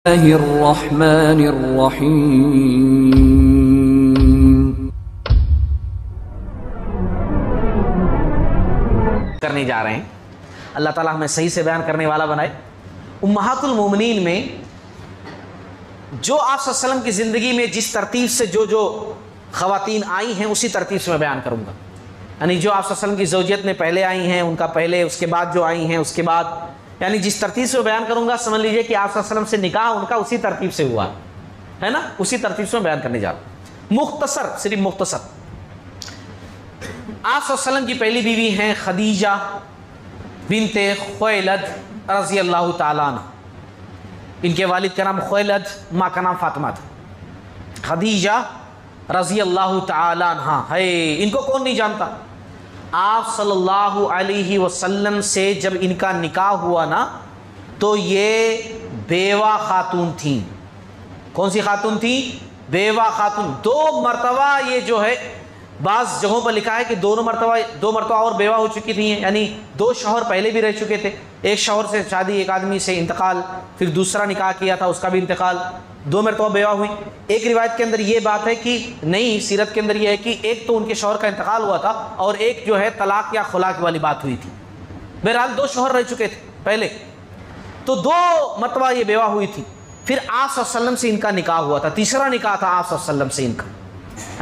الرحمن الرحیم۔ کرنے جا رہے ہیں، اللہ تعالیٰ ہمیں صحیح سے بیان کرنے والا بنائے۔ امہات المومنین میں جو آپ صلی اللہ علیہ وسلم کی زندگی میں جس ترتیب سے جو خواتین آئی ہیں اسی ترتیب سے میں بیان کروں گا، یعنی جو آپ صلی اللہ علیہ وسلم کی زوجیت میں پہلے آئی ہیں ان کا پہلے، اس کے بعد جو آئی ہیں اس کے بعد، یعنی جس ترتیب سے بیان کروں گا سمجھ لیجئے کہ آپ صلی اللہ علیہ وسلم سے نکاح ان کا اسی ترتیب سے ہوا ہے نا، اسی ترتیب سے میں بیان کرنے جا رہا ہوں۔ مختصر، صرف مختصر، آپ صلی اللہ علیہ وسلم کی پہلی بیوی ہیں خدیجہ بنت خویلد رضی اللہ تعالیٰ عنہ۔ ان کے والد کا نام خویلد، ماں کا نام فاطمہ تھا۔ خدیجہ رضی اللہ تعالیٰ عنہ ہے، ان کو کون نہیں جانتا؟ آپ صلی اللہ علیہ وسلم سے جب ان کا نکاح ہوا نا تو یہ بیوہ خاتون تھیں۔ کون سی خاتون تھیں؟ بیوہ خاتون۔ دو مرتبہ یہ جو ہے، بعض جگہوں پر لکھا ہے کہ دو مرتبہ اور بیوہ ہو چکی تھیں، یعنی دو شوہر پہلے بھی رہ چکے تھے۔ ایک شوہر سے شادی، ایک آدمی سے انتقال، پھر دوسرا نکاح کیا تھا، اس کا بھی انتقال، دو مرتبہ بیوہ ہوئی۔ ایک روایت کے اندر یہ بات ہے کہ نہیں، سیرت کے اندر یہ ہے کہ ایک تو ان کے شوہر کا انتقال ہوا تھا اور ایک جو ہے طلاق یا خلاق والی بات ہوئی تھی۔ بہرحال دو شوہر رہ چکے تھے پہلے، تو دو مرتبہ یہ بیوہ ہوئی تھی۔ پھر آپ صلی اللہ علیہ وسلم سے ان کا نکاح ہوا تھا، تیسرا نکاح تھا آپ صلی اللہ علیہ وسلم سے ان کا،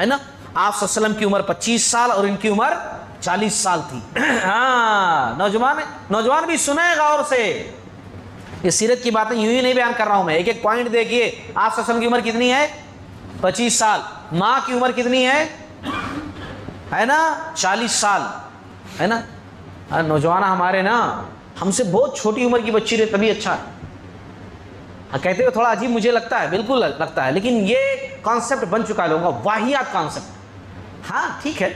ہے نا۔ آپ صلی اللہ علیہ وسلم کی عمر 25 سال اور ان کی عمر 40 سال تھی۔ ہاں نوجوان بھی سنیں غور سے، یہ سیرت کی باتیں یوں ہی نہیں بیان کر رہا ہوں میں، ایک ایک پوائنٹ دیکھیے۔ آپ صلی اللہ علیہ وسلم کی عمر کتنی ہے؟ 25 سال۔ ماں کی عمر کتنی ہے نا؟ 40 سال، ہے نا۔ نوجوان ہمارے نا ہم سے بہت چھوٹی عمر کی بچی رہے تبھی اچھا ہے۔ کہتے ہوئے تھوڑا عجیب مجھے لگتا ہے، بالکل لگتا ہے، لیکن یہ کانسیپٹ بن چکا ہے لوگوں کا، واہیات کانسیپٹ۔ ہاں ٹھیک ہے،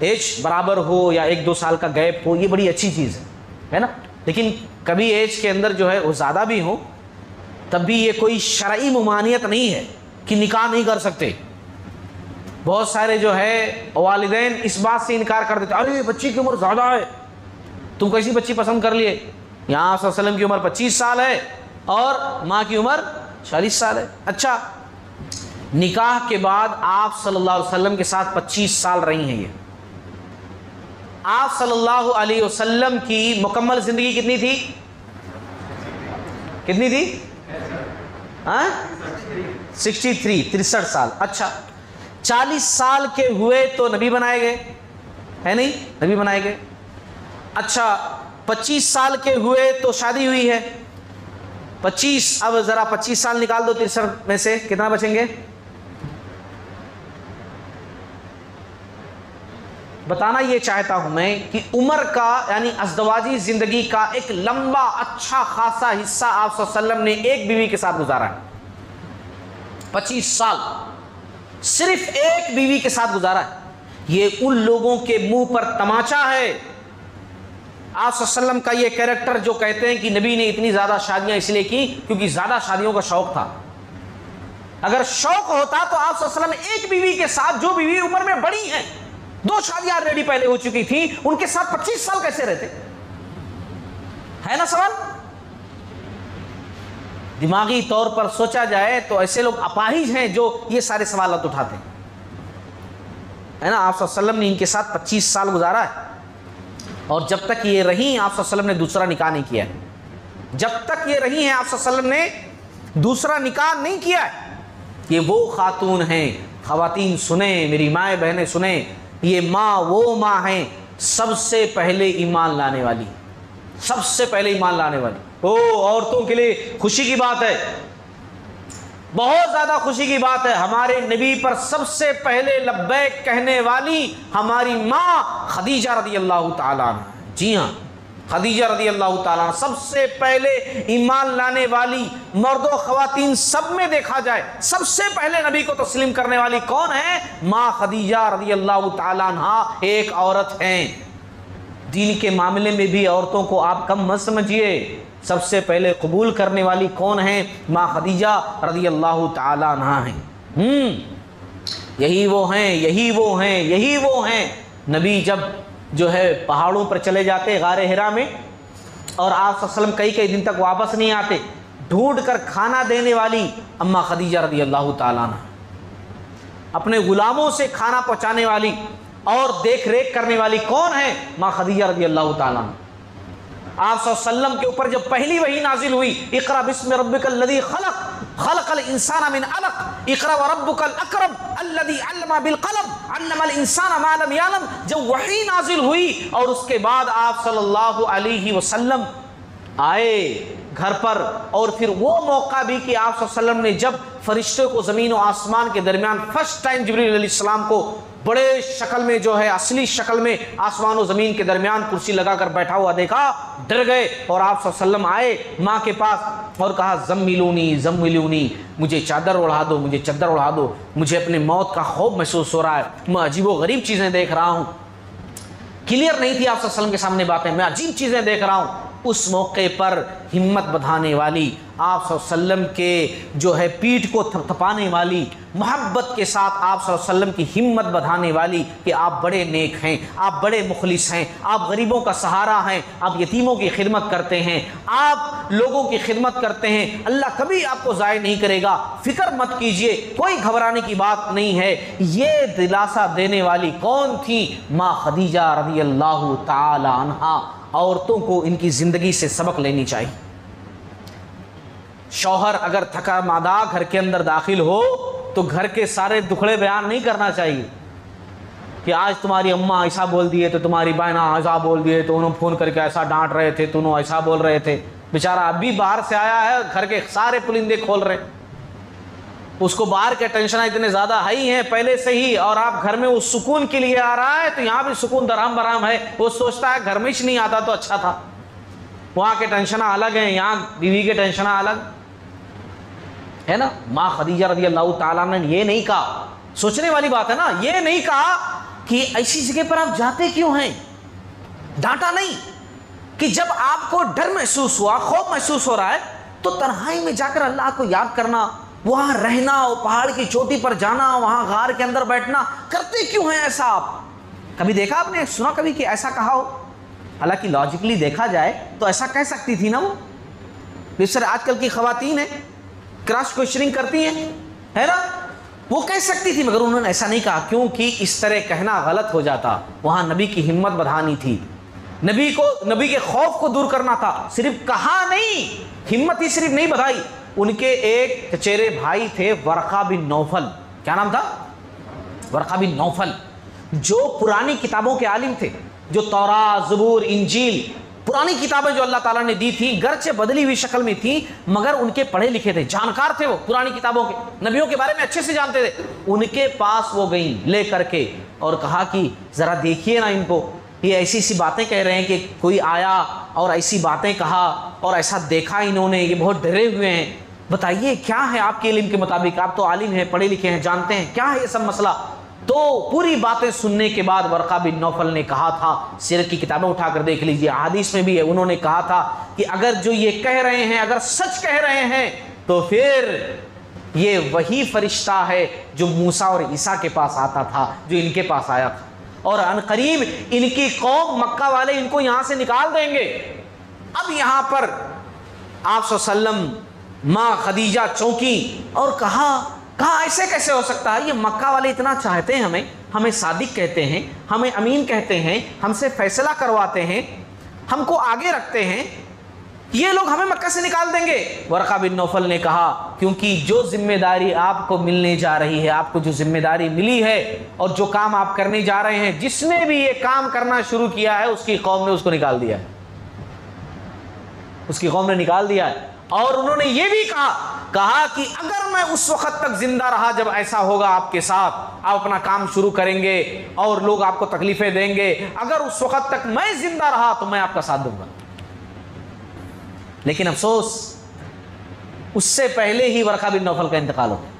ایج برابر ہو یا 1-2 سال کا گیپ ہو، یہ بڑی اچھی چیز ہے نا، لیکن کبھی ایج کے اندر جو ہے وہ زیادہ بھی ہو تب بھی یہ کوئی شرعی ممانعت نہیں ہے کہ نکاح نہیں کر سکتے۔ بہت سارے جو ہے والدین اس بات سے انکار کر دیتے، ارے بچی کی عمر زیادہ ہے، تم کیسی بچی پسند کر لیے؟ یہاں صلی اللہ علیہ وسلم کی عمر 25 سال ہے اور ماں کی عمر 40 سال ہے۔ اچھا، نکاح کے بعد آپ صلی اللہ علیہ وسلم کے ساتھ 25 سال رہی ہیں یہ۔ آپ صلی اللہ علیہ وسلم کی مکمل زندگی کتنی تھی؟ کتنی تھی؟ 63 سال۔ اچھا، 40 سال کے ہوئے تو نبی بنائے گئے، ہے نہیں؟ نبی بنائے گئے۔ اچھا، 25 سال کے ہوئے تو شادی ہوئی ہے۔ 25، اب ذرا 25 سال نکال دو 63 میں سے، کتنا بچیں گے؟ بتانا یہ چاہتا ہوں میں کہ عمر کا، یعنی ازدواجی زندگی کا ایک لمبا اچھا خاصا حصہ آپ صلی اللہ علیہ وسلم نے ایک بیوی کے ساتھ گزارا ہے۔ 25 سال صرف ایک بیوی کے ساتھ گزارا ہے۔ یہ ان لوگوں کے منہ پر تماچا ہے آپ صلی اللہ علیہ وسلم کا یہ کیریکٹر جو کہتے ہیں کہ نبی نے اتنی زیادہ شادیاں اس لیے کی کیونکہ زیادہ شادیوں کا شوق تھا۔ اگر شوق ہوتا تو آپ صلی اللہ علیہ وسلم ایک بیوی کے ساتھ، جو بیوی عمر میں بڑی ہیں، 2 شادیاں آلریڈی پہلے ہو چکی تھیں، ان کے ساتھ 25 سال کیسے رہتے؟ ہے نا سوال؟ دماغی طور پر سوچا جائے تو ایسے لوگ اپاہج ہیں جو یہ سارے سوالات اٹھاتے ہیں، ہے نا۔ آپ صلی اللہ علیہ وسلم نے ان کے ساتھ 25 سال گزارا ہے، اور جب تک یہ رہی آپ صلی اللہ علیہ وسلم نے دوسرا نکاح نہیں کیا ہے۔ جب تک یہ رہی ہیں آپ صلی اللہ علیہ وسلم نے دوسرا نکاح نہیں کیا ہے۔ یہ وہ خاتون ہیں، خواتین سنیں، میری مائیں بہنیں سنیں، یہ ماں وہ ماں ہیں سب سے پہلے ایمان لانے والی، سب سے پہلے ایمان لانے والی۔ عورتوں کے لیے خوشی کی بات ہے، بہت زیادہ خوشی کی بات ہے، ہمارے نبی پر سب سے پہلے لبیک کہنے والی ہماری ماں خدیجہ رضی اللہ تعالیٰ عنہ۔ جی ہاں، خدیجہ رضی اللہ تعالیٰ عنہ سب سے پہلے ایمان لانے والی، مرد و خواتین سب میں دیکھا جائے سب سے پہلے نبی کو تسلیم کرنے والی کون ہے؟ ماں خدیجہ رضی اللہ تعالیٰ عنہ ایک عورت ہیں۔ دین کے معاملے میں بھی عورتوں کو آپ کم مت سمجھیے، سب سے پہلے قبول کرنے والی کون ہیں؟ ماں خدیجہ رضی اللہ تعالیٰ عنہ ہیں۔ یہی وہ ہیں، یہی وہ ہیں، یہی وہ ہیں۔ نبی جب جو ہے پہاڑوں پر چلے جاتے غار حرا میں، اور آپ صلی اللہ علیہ وسلم کئی دن تک واپس نہیں آتے، ڈھونڈ کر کھانا دینے والی اما خدیجہ رضی اللہ تعالیٰ عنہ، اپنے غلاموں سے کھانا پہنچانے والی اور دیکھ ریکھ کرنے والی کون ہے؟ ماں خدیجہ رضی اللہ تعالیٰ عنہ۔ آپ صلی اللہ علیہ وسلم کے اوپر جب پہلی وحی نازل ہوئی، اقرأ بسم ربک الذی خلق خلق الانسان من علق اقرأ وربک الاکرم الذی علم بالقلم علم الانسان ما لم یعلم، جب وحی نازل ہوئی اور اس کے بعد آپ صلی اللہ علیہ وسلم آئے گھر پر، اور پھر وہ موقع بھی کہ آپ صلی اللہ علیہ وسلم نے جب فرشتوں کو زمین و آسمان کے درمیان فرسٹ ٹائم جبریل علیہ السلام کو بڑے شکل میں جو ہے اصلی شکل میں آسمان و زمین کے درمیان کرسی لگا کر بیٹھا ہوا دیکھا، ڈر گئے، اور آپ صلی اللہ علیہ وسلم آئے ماں کے پاس اور کہا زملونی زملونی، مجھے چادر اڑا دو، مجھے چادر اڑا دو، مجھے اپنے موت کا خوف محسوس ہو رہا ہے، میں عجیب و غریب چیزیں دیکھ رہا ہوں۔ کلیئر نہیں تھی آپ صلی اللہ علیہ وسلم کے سامنے باتیں، میں عجیب چیزیں دیکھ رہا ہوں۔ اس موقع پر ہمت بڑھانے والی، آپ صلی اللہ علیہ وسلم کے جو ہے پیٹھ کو تھپانے والی، محبت کے ساتھ آپ صلی اللہ علیہ وسلم کی ہمت بڑھانے والی کہ آپ بڑے نیک ہیں، آپ بڑے مخلص ہیں، آپ غریبوں کا سہارا ہیں، آپ یتیموں کی خدمت کرتے ہیں، آپ لوگوں کی خدمت کرتے ہیں، اللہ کبھی آپ کو ضائع نہیں کرے گا، فکر مت کیجئے، کوئی گھبرانے کی بات نہیں ہے۔ یہ دلاسا دینے والی کون تھی؟ ماں خدیجہ رضی اللہ تعالی عنہا۔ عورتوں کو ان کی زندگی سے سبق لینی چاہیے۔ شوہر اگر تھکا مادہ گھر کے اندر داخل ہو تو گھر کے سارے دکھڑے بیان نہیں کرنا چاہیے کہ آج تمہاری اماں ایسا بول دیے تو تمہاری بہنہ ایسا بول دیے تو انہوں فون کر کے ایسا ڈانٹ رہے تھے تو انہوں ایسا بول رہے تھے، بیچارہ اب بھی باہر سے آیا ہے، گھر کے سارے پرندے کھول رہے، اس کو باہر کے ٹینشن اتنے زیادہ ہائی ہیں پہلے سے ہی، اور آپ گھر میں اس سکون کے لیے آ رہا ہے تو یہاں بھی سکون درہم برہم ہے، وہ سوچتا ہے گھر میں ہی نہیں آتا تو اچھا تھا، وہاں کے ٹینشن الگ ہیں، یہاں بیوی کے ٹینشن الگ ہے نا۔ ماں خدیجہ رضی اللہ تعالیٰ نے یہ نہیں کہا، سوچنے والی بات ہے نا، یہ نہیں کہا کہ ایسی جگہ پر آپ جاتے کیوں ہیں، ڈانٹا نہیں، کہ جب آپ کو ڈر محسوس ہوا، خوف محسوس ہو رہا ہے تو تنہائی میں جا کر اللہ کو یاد کرنا، وہاں رہنا، پہاڑ کی چوٹی پر جانا، وہاں غار کے اندر بیٹھنا، کرتے کیوں ہیں ایسا؟ آپ کبھی دیکھا، آپ نے سنا کبھی کہ ایسا کہا ہو؟ حالانکہ لاجیکلی دیکھا جائے تو ایسا کہہ سکتی تھی نا وہ، جس طرح آج کل کی خواتین ہیں کراس کوئسچننگ کرتی ہیں، ہے نا، وہ کہہ سکتی تھی، مگر انہوں نے ایسا نہیں کہا، کیونکہ اس طرح کہنا غلط ہو جاتا۔ وہاں نبی کی ہمت بڑھانی تھی، نبی کے خوف کو دور کرنا تھا، صرف کہا نہیں، ہمت ہی صرف نہیں بڑھائی۔ ان کے ایک چچیرے بھائی تھے ورقہ بن نوفل، کیا نام تھا؟ ورقہ بن نوفل، جو پرانی کتابوں کے عالم تھے، جو تورات، زبور، انجیل، پرانی کتابیں جو اللہ تعالیٰ نے دی تھی، گرچہ بدلی ہوئی شکل میں تھی مگر ان کے پڑھے لکھے تھے، جانکار تھے، وہ پرانی کتابوں کے، نبیوں کے بارے میں اچھے سے جانتے تھے۔ ان کے پاس وہ گئیں لے کر کے اور کہا کہ ذرا دیکھیے نا ان کو، یہ ایسی ایسی باتیں کہہ رہے ہیں کہ کوئی آیا اور ایسی باتیں کہا اور ایسا دیکھا انہوں نے، یہ بہت ڈرے ہوئے ہیں، بتائیے کیا ہے آپ کے علم کے مطابق، آپ تو عالم ہیں، پڑھے لکھے ہیں، جانتے ہیں کیا ہے یہ سب مسئلہ۔ تو پوری باتیں سننے کے بعد ورقہ بن نوفل نے کہا تھا، سیرت کی کتابیں اٹھا کر دیکھ لیجئے، احادیث میں بھی ہے، انہوں نے کہا تھا کہ اگر جو یہ کہہ رہے ہیں اگر سچ کہہ رہے ہیں تو پھر یہ وہی فرشتہ ہے جو موسیٰ اور عیسیٰ کے پاس آتا تھا، جو ان کے پاس آیا تھا، اور عنقریب ان کی قوم مکہ والے ان کو یہاں سے نکال دیں گے۔ اب یہاں پر آپ صلی اللہ علیہ وسلم، ماں خدیجہ چونکی اور کہا ایسے کیسے ہو سکتا ہے، یہ مکہ والے اتنا چاہتے ہیں ہمیں صادق کہتے ہیں، ہمیں امین کہتے ہیں، ہم سے فیصلہ کرواتے ہیں، ہم کو آگے رکھتے ہیں، یہ لوگ ہمیں مکہ سے نکال دیں گے۔ ورقہ بن نوفل نے کہا کیونکہ جو ذمہ داری آپ کو ملنے جا رہی ہے، آپ کو جو ذمہ داری ملی ہے اور جو کام آپ کرنے جا رہے ہیں، جس نے بھی یہ کام کرنا شروع کیا ہے اس کی قوم نے اس کو نکال دیا ہے، اس کی قوم نے نکال دیا ہے۔ اور انہوں نے یہ بھی کہا کہ اگر میں اس وقت تک زندہ رہا جب ایسا ہوگا آپ کے ساتھ، آپ اپنا کام شروع کریں گے اور لوگ آپ کو تکلیفیں دیں گے، اگر اس وقت تک میں زندہ رہا تو میں آپ کا ساتھ دوں گا۔ لیکن افسوس اس سے پہلے ہی ورقہ بن نوفل کا انتقال ہو گیا،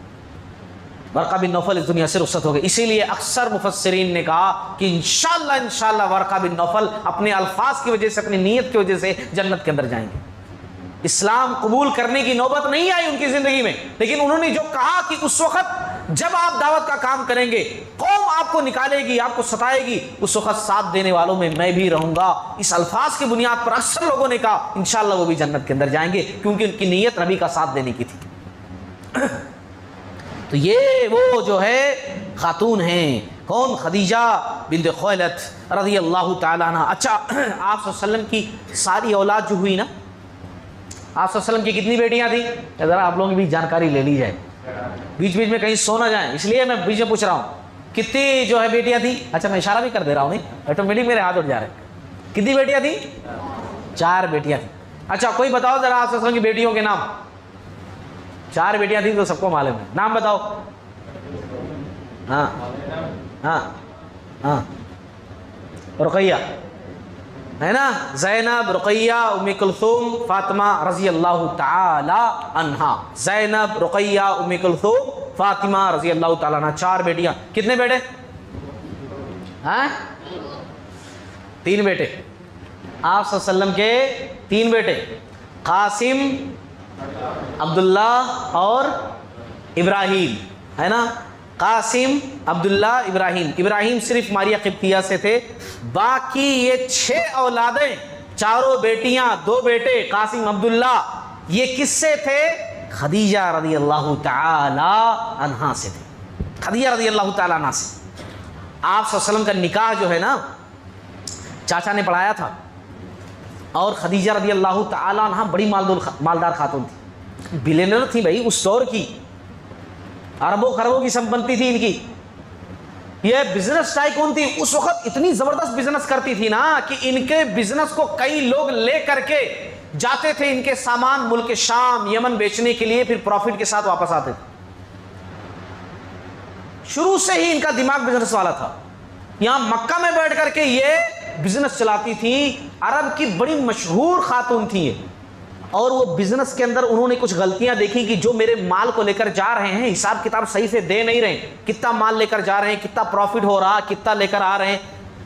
ورقہ بن نوفل اس دنیا سے رخصت ہو گئے۔ اسی لیے اکثر مفسرین نے کہا کہ انشاءاللہ ورقہ بن نوفل اپنے الفاظ کی وجہ سے، اپنی نیت کی وجہ سے جنت کے اندر جائیں گے۔ اسلام قبول کرنے کی نوبت نہیں آئی ان کی زندگی میں، لیکن انہوں نے جو کہا کہ اس وقت جب آپ دعوت کا کام کریں گے، قوم قوم آپ کو نکالے گی، آپ کو ستائے گی، اس وقت ساتھ دینے والوں میں میں بھی رہوں گا۔ اس الفاظ کی بنیاد پر اکثر لوگوں نے کہا انشاءاللہ وہ بھی جنت کے اندر جائیں گے، کیونکہ ان کی نیت نبی کا ساتھ دینے کی تھی۔ تو یہ وہ جو ہے خاتون ہیں، کون؟ خدیجہ بنت خویلد رضی اللہ تعالیٰ عنہ۔ اچھا، آپ صلی اللہ علیہ وسلم کی ساری اولاد جو ہوئی نا، آپ صلی اللہ علیہ وسلم کی کتنی بیٹیاں تھیں؟ ذرا آپ لوگوں کی بھی جانکاری لے لی جائے، بیچ بیچ میں کہیں سو نہ جائیں، اس لیے میں بیچ میں پوچھ رہا ہوں کتنی جو ہے بیٹیاں تھیں؟ اچھا میں اشارہ بھی کر دے رہا ہوں، نہیں آٹومیٹک میرے ہاتھ اٹھ جا رہے ہیں۔ کتنی بیٹیاں تھیں؟ 4 بیٹیاں تھیں۔ اچھا کوئی بتاؤ ذرا آپ صلی اللہ علیہ وسلم کی بیٹیوں کے نام۔ 4 بیٹیاں تھیں تو سب کو معلوم ہے، نام بتاؤ۔ ہاں ہاں ہاں، رقیہ ہے نا، زینب، رقیہ، ام کلثوم، فاطمہ رضی اللہ تعالی عنہا۔ زینب، رقیہ، ام کلثوم، فاطمہ رضی اللہ تعالی عنہ، 4 بیٹیاں۔ کتنے بیٹے؟ ہاں 3 بیٹے۔ آپ صلی اللہ علیہ وسلم کے 3 بیٹے، قاسم، عبداللہ اور ابراہیم، ہے نا، قاسم، عبداللہ، ابراہیم۔ ابراہیم صرف ماریہ قبطیہ سے تھے، باقی یہ 6 اولادیں، 4 بیٹیاں 2 بیٹے، قاسم، عبداللہ، یہ کس سے تھے؟ خدیجہ رضی اللہ تعالی عنہا سے تھے، خدیجہ رضی اللہ تعالی عنہا سے۔ آپ صلی اللہ علیہ وسلم کا نکاح جو ہے نا چاچا نے پڑھایا تھا، اور خدیجہ رضی اللہ تعالی عنہا بڑی مالدار خاتون تھی، بلینر تھی بھائی اس دور کی، اربوں خربوں کی سمپتی تھی ان کی، یہ بزنس ٹائکون تھی، اس وقت اتنی زبردست بزنس کرتی تھی نا کہ ان کے بزنس کو کئی لوگ لے کر کے جاتے تھے ان کے سامان ملک شام، یمن بیچنے کے لیے، پھر پروفٹ کے ساتھ واپس آتے تھے۔ شروع سے ہی ان کا دماغ بزنس والا تھا، یہاں مکہ میں بیٹھ کر کے یہ بزنس چلاتی تھی، عرب کی بڑی مشہور خاتون تھی یہ، اور وہ بزنس کے اندر انہوں نے کچھ غلطیاں دیکھی کہ جو میرے مال کو لے کر جا رہے ہیں حساب کتاب صحیح سے دے نہیں رہے، کتنا مال لے کر جا رہے ہیں، کتنا پروفٹ ہو رہا، کتنا لے کر آ رہے ہیں،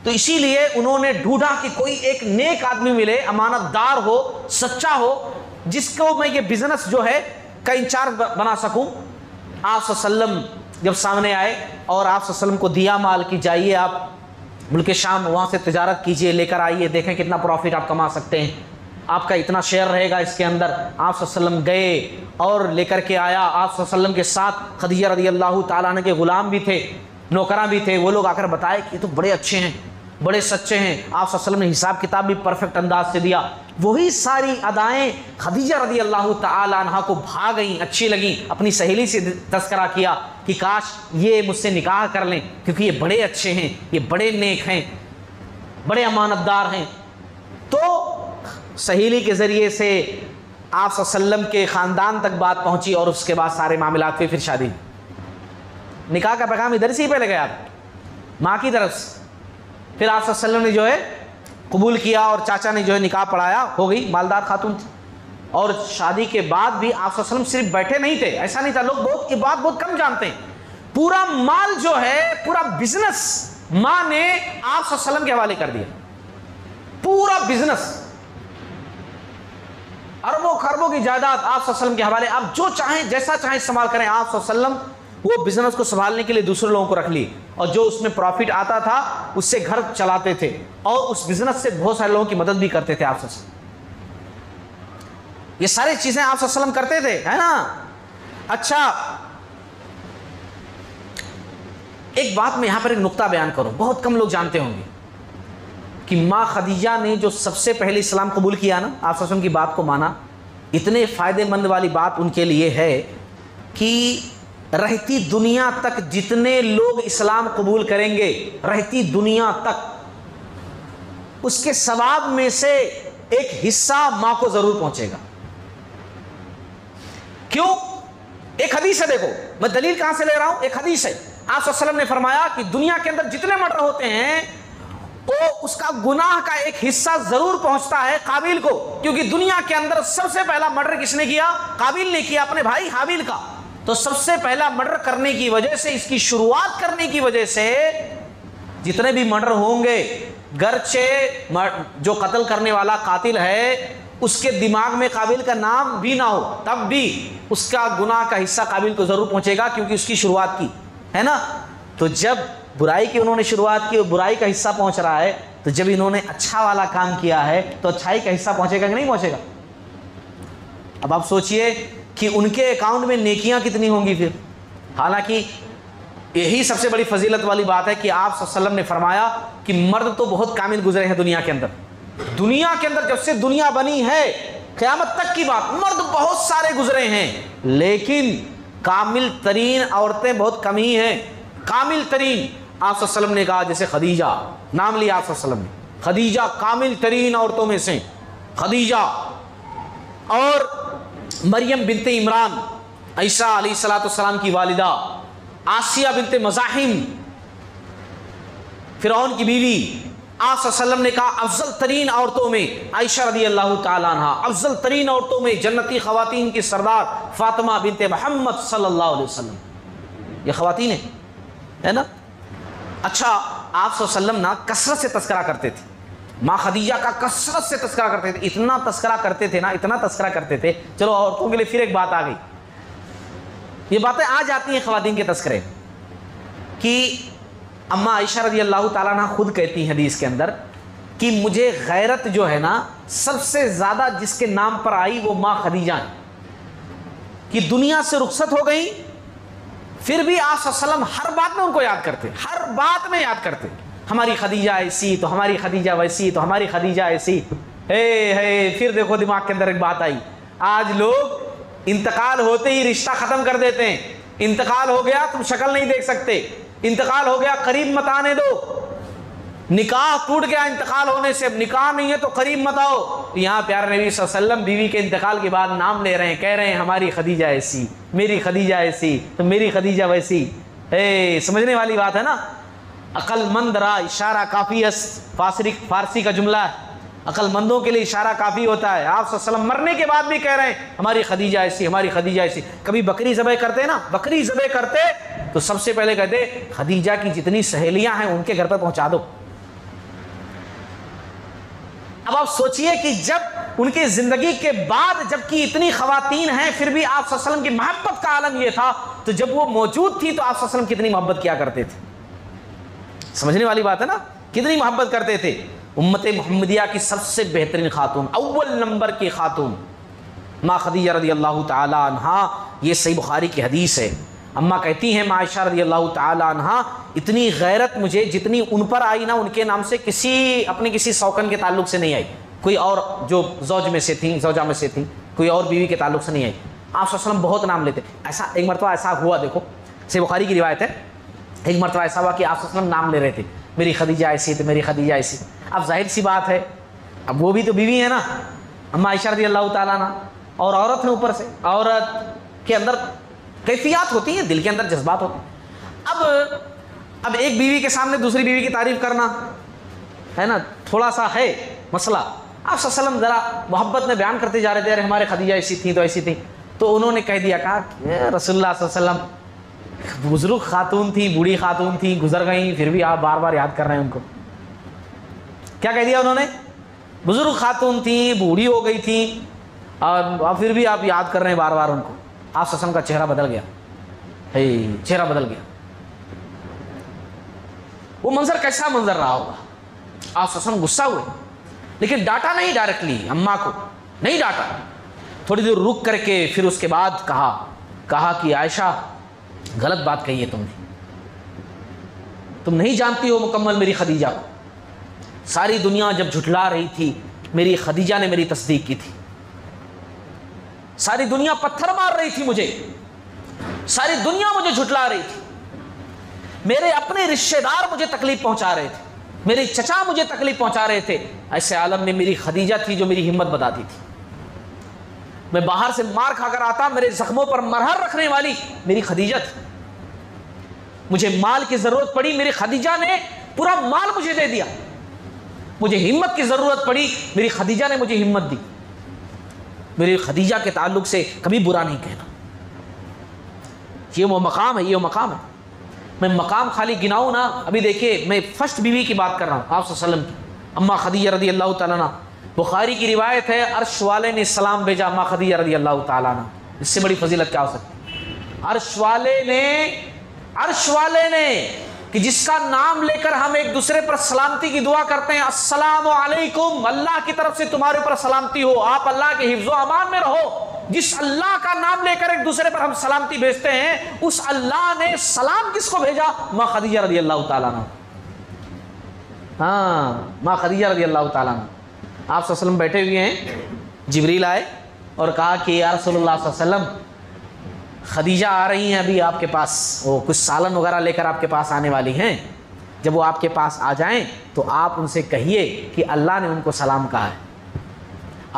تو اسی لیے انہوں نے ڈھونڈا کہ کوئی ایک نیک آدمی ملے، امانت دار ہو، سچا ہو، جس کو میں یہ بزنس جو ہے کا انچارج بنا سکوں۔ آپ صلی اللہ علیہ وسلم جب سامنے آئے اور آپ صلی اللہ علیہ وسلم کو دیا مال کہ جائیے آپ ملک شام، وہاں سے تجارت کیجئے، لے کر آئیے، دیکھیں کتنا پروفٹ آپ کما سکتے ہیں، آپ کا اتنا شیئر رہے گا اس کے اندر۔ آپ صلی اللہ علیہ وسلم گئے اور لے کر کے آیا، آپ صلی اللہ علیہ وسلم کے ساتھ خدیجہ رضی اللہ تعالیٰ عنہ کے غلام بھی تھے، نوکراں بھی تھے، وہ لوگ آ کر بتائے کہ یہ تو بڑے اچھے ہیں، بڑے سچے ہیں۔ آپ صلی اللہ علیہ وسلم نے حساب کتاب بھی پرفیکٹ انداز سے دیا۔ وہی ساری ادائیں خدیجہ رضی اللہ تعالی عنہا کو بھا گئیں، اچھی لگیں، اپنی سہیلی سے تذکرہ کیا کہ کاش یہ مجھ سے نکاح کر لیں، کیونکہ یہ بڑے اچھے ہیں، یہ بڑے نیک ہیں، بڑے امانت دار ہیں۔ تو سہیلی کے ذریعے سے آپ صلی اللہ علیہ وسلم کے خاندان تک بات پہنچی، اور اس کے بعد سارے معاملات پہ پھر شادی، نکاح کا پیغام ادھر سے ہی پہلے گیا ماں کی طرف سے، پھر آپ صلی اللہ علیہ وسلم نے جو ہے قبول کیا، اور چاچا نے جو ہے نکاح پڑھایا، ہو گئی، مالدار خاتون تھی۔ اور شادی کے بعد بھی آپ صلی اللہ علیہ وسلم صرف بیٹھے نہیں تھے، ایسا نہیں تھا، لوگ بہت یہ بات بہت کم جانتے ہیں، پورا مال جو ہے، پورا بزنس ماں نے آپ صلی اللہ علیہ وسلم کے حوالے کر دیا، پورا بزنس، اربوں خربوں کی جائیداد آپ صلی اللہ علیہ وسلم کے حوالے، آپ جو چاہیں جیسا چاہیں استعمال کریں۔ آپ صلی اللہ علیہ وسلم وہ بزنس کو سنبھالنے کے لیے دوسرے لوگوں کو رکھ لی، اور جو اس میں پروفٹ آتا تھا اس سے گھر چلاتے تھے، اور اس بزنس سے بہت سارے لوگوں کی مدد بھی کرتے تھے آپ صلی اللہ علیہ وسلم۔ یہ ساری چیزیں آپ صلی اللہ علیہ وسلم کرتے تھے، ہے نا۔ اچھا ایک بات میں یہاں پر ایک نقطہ بیان کروں، بہت کم لوگ جانتے ہوں گے کہ ماں خدیجہ نے جو سب سے پہلے اسلام قبول کیا نا، آپ صلی اللہ علیہ وسلم کی بات کو مانا، اتنے فائدے مند والی بات ان کے لیے ہے کہ رہتی دنیا تک جتنے لوگ اسلام قبول کریں گے، رہتی دنیا تک، اس کے ثواب میں سے ایک حصہ ماں کو ضرور پہنچے گا۔ کیوں؟ ایک حدیث ہے، دیکھو میں دلیل کہاں سے لے رہا ہوں، ایک حدیث ہے، آپ صلی اللہ علیہ وسلم نے فرمایا کہ دنیا کے اندر جتنے مرڈر ہوتے ہیں وہ اس کا گناہ کا ایک حصہ ضرور پہنچتا ہے قابیل کو، کیونکہ دنیا کے اندر سب سے پہلا مرڈر کس نے کیا؟ قابیل نے کیا، اپنے بھائی حابیل کا۔ تو سب سے پہلا مرڈر کرنے کی وجہ سے، اس کی شروعات کرنے کی وجہ سے جتنے بھی مرڈر ہوں گے، گرچہ جو قتل کرنے والا قاتل ہے اس کے دماغ میں قابیل کا نام بھی نہ ہو، تب بھی اس کا گناہ کا حصہ قابیل کو ضرور پہنچے گا، کیونکہ اس کی شروعات کی ہے نا۔ تو جب برائی کی انہوں نے شروعات کی اور برائی کا حصہ پہنچ رہا ہے، تو جب انہوں نے اچھا والا کام کیا ہے تو اچھائی کا حصہ پہنچے گا کہ نہیں پہنچے گا؟ اب آپ سوچئے کہ ان کے اکاؤنٹ میں نیکیاں کتنی ہوں گی پھر. حالانکہ یہی سب سے بڑی فضیلت والی بات ہے کہ آپ صلی اللہ علیہ وسلم نے فرمایا کہ مرد تو بہت کامل گزرے ہیں دنیا کے اندر. دنیا کے اندر جب سے دنیا بنی ہے قیامت تک کی بات، مرد بہت سارے گزرے ہیں، لیکن کامل ترین عورتیں بہت کم ہی ہیں. کامل ترین آپ صلی اللہ علیہ وسلم نے کہا، جیسے خدیجہ نام لیا آپ صلی اللہ علیہ وسلم نے، خدیجہ کامل ترین عورتوں میں سے، خدیجہ. اور مریم بنت عمران عیسیٰ علیہ السلام کی والدہ، آسیہ بنت مزاحم فرعون کی بیوی، آپ صلی اللہ علیہ وسلم نے کہا افضل ترین عورتوں میں عائشہ رضی اللہ تعالیٰ عنہ، افضل ترین عورتوں میں جنتی خواتین کی سردار فاطمہ بنت محمد صلی اللہ علیہ وسلم. یہ خواتین ہیں، ہے نا. اچھا آپ صلی اللہ علیہ وسلم نا کثرت سے تذکرہ کرتے تھے، ماں خدیجہ کا کثرت سے تذکرہ کرتے تھے، اتنا تذکرہ کرتے تھے نا، اتنا تذکرہ کرتے تھے. چلو عورتوں کے لیے پھر ایک بات آ گئی، یہ باتیں آ جاتی ہیں خواتین کے تذکرے کہ اماں عائشہ رضی اللہ تعالیٰ عنہ خود کہتی ہیں حدیث کے اندر کہ مجھے غیرت جو ہے نا سب سے زیادہ جس کے نام پر آئی وہ ماں خدیجہ ہیں، کہ دنیا سے رخصت ہو گئی پھر بھی آپ صلی اللہ علیہ وسلم ہر بات میں ان کو یاد کرتے، ہر بات میں یاد کرتے. ہماری خدیجہ ایسی تو ہماری خدیجہ ویسی تو ہماری خدیجہ ایسی. پھر دیکھو دماغ کے اندر ایک بات آئی، آج لوگ انتقال ہوتے ہی رشتہ ختم کر دیتے ہیں. انتقال ہو گیا تم شکل نہیں دیکھ سکتے، انتقال ہو گیا قریب مت آنے دو، نکاح ٹوٹ گیا انتقال ہونے سے، اب نکاح نہیں ہے تو قریب مت آؤ. یہاں پیارے نبی صلی اللہ علیہ وسلم بیوی کے انتقال کے بعد نام لے رہے ہیں، کہہ رہے ہیں ہماری خدیجہ ایسی، میری خدیجہ ایسی تو میری خدیجہ ویسی. سمجھنے والی بات ہے نا. عقل مند را اشارہ کافی ہے، فارسی کا جملہ ہے، عقل مندوں کے لیے اشارہ کافی ہوتا ہے. آپ صلی اللہ علیہ وسلم مرنے کے بعد بھی کہہ رہے ہیں ہماری خدیجہ ایسی، ہماری خدیجہ ایسی. کبھی بکری ذبح کرتے نا، بکری ذبح کرتے تو سب سے پہلے کہتے خدیجہ کی جتنی سہیلیاں ہیں ان کے گھر پہ پہنچا دو. اب آپ سوچئے کہ جب ان کی زندگی کے بعد جبکہ اتنی خواتین ہیں پھر بھی آپ صلی اللہ علیہ وسلم کی محبت کا عالم یہ تھا، تو جب وہ موجود تھی تو آپ صلی اللہ علیہ وسلم کتنی محبت کیا کرتے تھے. سمجھنے والی بات ہے نا، کتنی محبت کرتے تھے. امت محمدیہ کی سب سے بہترین خاتون، اول نمبر کی خاتون ماں خدیجہ رضی اللہ تعالی عنہا. یہ صحیح بخاری کی حدیث ہے. اماں کہتی ہیں ماں عائشہ رضی اللہ تعالی عنہا اتنی غیرت مجھے جتنی ان پر آئی نا ان کے نام سے اپنے کسی سوکن کے تعلق سے نہیں آئی، کوئی اور جو زوجہ میں سے تھیں کوئی اور بیوی کے تعلق سے نہیں آئی. آپ صلی اللہ علیہ وسلم بہت نام لیتے. ایسا ایک مرتبہ ایسا ہوا، دیکھو صحیح بخاری کی روایت ہے، ایک مرتبہ ایسا ہوا کہ آپ صلی اللہ علیہ وسلم نام لے رہے تھے میری خدیجہ ایسی تو میری خدیجہ ایسی. اب ظاہر سی بات ہے اب وہ بھی تو بیوی ہے نا اماں عائشہ رضی اللہ تعالیٰ عنہ، اور عورت ہے، اوپر سے عورت کے اندر کیفیات ہوتی ہیں، دل کے اندر جذبات ہوتے ہیں. اب ایک بیوی کے سامنے دوسری بیوی کی تعریف کرنا ہے نا تھوڑا سا ہے مسئلہ. آپ صلی اللہ علیہ وسلم ذرا محبت میں بیان کرتے جا رہے تھے، ارے ہمارے خدیجہ ایسی تھیں تو ایسی تھیں. تو انہوں نے کہہ دیا، کہا رسول اللہ صلی اللہ علیہ وسلم بزرگ خاتون تھیں، بوڑھی خاتون تھیں، گزر گئیں، پھر بھی آپ بار بار یاد کر رہے ہیں ان کو. کیا کہہ دیا انہوں نے؟ بزرگ خاتون تھیں، بوڑھی ہو گئی تھیں، اور پھر بھی آپ یاد کر رہے ہیں بار بار ان کو. آپ صلی اللہ علیہ وسلم کا چہرہ بدل گیا، چہرہ بدل گیا. وہ منظر کیسا منظر رہا ہوگا. آپ صلی اللہ علیہ وسلم غصہ ہوئے، لیکن ڈانٹا نہیں ڈائریکٹلی، اماں کو نہیں ڈانٹا. تھوڑی دیر رک کر کے پھر اس کے بعد کہا کہ عائشہ غلط بات کہی ہے تم نے، تم نہیں جانتی ہو مکمل میری خدیجہ کو. ساری دنیا جب جھٹلا رہی تھی میری خدیجہ نے میری تصدیق کی تھی. ساری دنیا پتھر مار رہی تھی مجھے، ساری دنیا مجھے جھٹلا رہی تھی، میرے اپنے رشتہ دار مجھے تکلیف پہنچا رہے تھے، میرے چچا مجھے تکلیف پہنچا رہے تھے. ایسے عالم میں میری خدیجہ تھی جو میری ہمت بتاتی تھی. میں باہر سے مار کھا کر آتا، میرے زخموں پر مرہم رکھنے والی میری خدیجہ تھی. مجھے مال کی ضرورت پڑی، میری خدیجہ نے پورا مال مجھے دے دیا. مجھے ہمت کی ضرورت پڑی، میری خدیجہ نے مجھے ہمت دی. میری خدیجہ کے تعلق سے کبھی برا نہیں کہنا. یہ وہ مقام ہے، یہ وہ مقام ہے. میں مقام خالی گناؤں نا، ابھی دیکھیے میں فرسٹ بیوی کی بات کر رہا ہوں آپ صلی اللہ علیہ وسلم کی، اماں خدیجہ رضی اللہ تعالیٰ عنہ. بخاری کی روایت ہے عرش والے نے سلام بھیجا اماں خدیجہ رضی اللہ تعالیٰ عنہ. اس سے بڑی فضیلت کیا ہو سکتی؟ عرش والے نے کہ جس کا نام لے کر ہم ایک دوسرے پر سلامتی کی دعا کرتے ہیں، السلام علیکم، اللہ کی طرف سے تمہارے اوپر سلامتی ہو، آپ اللہ کے حفظ و امان میں رہو۔ جس اللہ کا نام لے کر ایک دوسرے پر ہم سلامتی بھیجتے ہیں، اس اللہ نے سلام کس کو بھیجا؟ ماں خدیجہ رضی اللہ تعالیٰ عنہ۔ ہاں، ماں خدیجہ رضی اللہ تعالیٰ عنہ۔ آپ صلی اللہ علیہ وسلم بیٹھے ہوئے ہیں، جبریل آئے اور کہا کہ یا رسول اللہ صلی اللہ علیہ وسلم، خدیجہ آ رہی ہیں ابھی آپ کے پاس، وہ کچھ سالن وغیرہ لے کر آپ کے پاس آنے والی ہیں، جب وہ آپ کے پاس آ جائیں تو آپ ان سے کہیے کہ اللہ نے ان کو سلام کہا ہے۔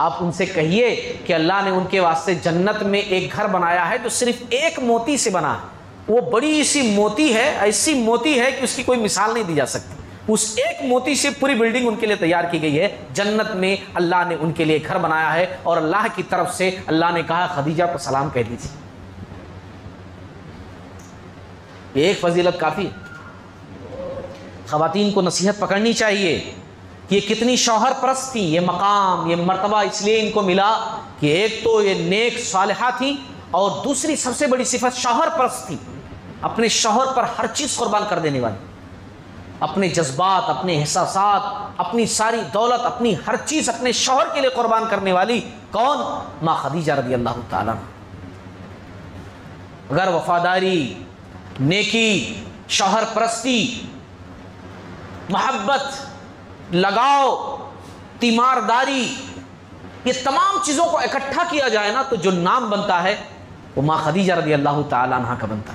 آپ ان سے کہیے کہ اللہ نے ان کے واسطے جنت میں ایک گھر بنایا ہے جو صرف ایک موتی سے بنا ہے، وہ بڑی سی موتی ہے، ایسی موتی ہے کہ اس کی کوئی مثال نہیں دی جا سکتی، اس ایک موتی سے پوری بلڈنگ ان کے لیے تیار کی گئی ہے، جنت میں اللہ نے ان کے لیے گھر بنایا ہے، اور اللہ کی طرف سے اللہ نے کہا خدیجہ کو سلام کہہ دیجیے۔ ایک فضیلت کافی ہے۔ خواتین کو نصیحت پکڑنی چاہیے کہ یہ کتنی شوہر پرست تھی، یہ مقام، یہ مرتبہ اس لیے ان کو ملا کہ ایک تو یہ نیک صالحہ تھی، اور دوسری سب سے بڑی صفت شوہر پرست تھی، اپنے شوہر پر ہر چیز قربان کر دینے والی، اپنے جذبات، اپنے احساسات، اپنی ساری دولت، اپنی ہر چیز اپنے شوہر کے لیے قربان کرنے والی کون؟ ماں خدیجہ رضی اللہ تعالیٰ عنہ۔ اگر وفاداری، نیکی، شوہر پرستی، محبت، لگاؤ، تیمارداری، یہ تمام چیزوں کو اکٹھا کیا جائے نا تو جو نام بنتا ہے وہ ماں خدیجہ رضی اللہ تعالیٰ عنہ کا بنتا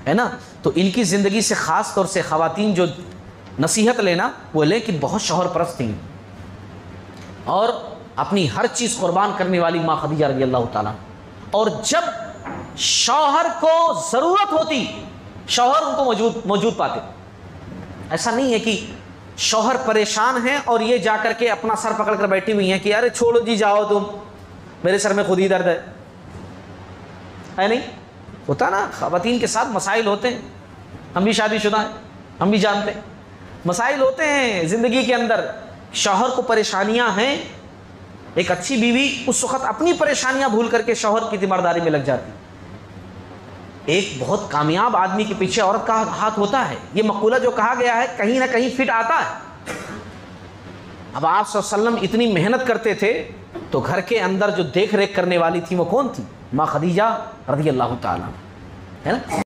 ہے نا۔ تو ان کی زندگی سے خاص طور سے خواتین جو نصیحت لینا وہ لیں کہ بہت شوہر پرست تھیں اور اپنی ہر چیز قربان کرنے والی ماں خدیجہ رضی اللہ تعالیٰ عنہ، اور جب شوہر کو ضرورت ہوتی شوہر ان کو موجود پاتے۔ ایسا نہیں ہے کہ شوہر پریشان ہیں اور یہ جا کر کے اپنا سر پکڑ کر بیٹھی ہوئی ہیں کہ ارے چھوڑو جی، جاؤ تم، میرے سر میں خود ہی درد ہے نہیں ہوتا نا۔ خواتین کے ساتھ مسائل ہوتے ہیں، ہم بھی شادی شدہ ہیں، ہم بھی جانتے ہیں مسائل ہوتے ہیں زندگی کے اندر، شوہر کو پریشانیاں ہیں، ایک اچھی بیوی اس وقت اپنی پریشانیاں بھول کر کے شوہر کی تیمارداری میں لگ جاتی۔ ایک بہت کامیاب آدمی کے پیچھے عورت کا ہاتھ ہوتا ہے، یہ مقولہ جو کہا گیا ہے کہیں نہ کہیں فٹ آتا ہے۔ اب آپ صلی اللہ علیہ وسلم اتنی محنت کرتے تھے تو گھر کے اندر جو دیکھ ریکھ کرنے والی تھی وہ کون تھی؟ ماں خدیجہ رضی اللہ تعالیٰ، ہے نا۔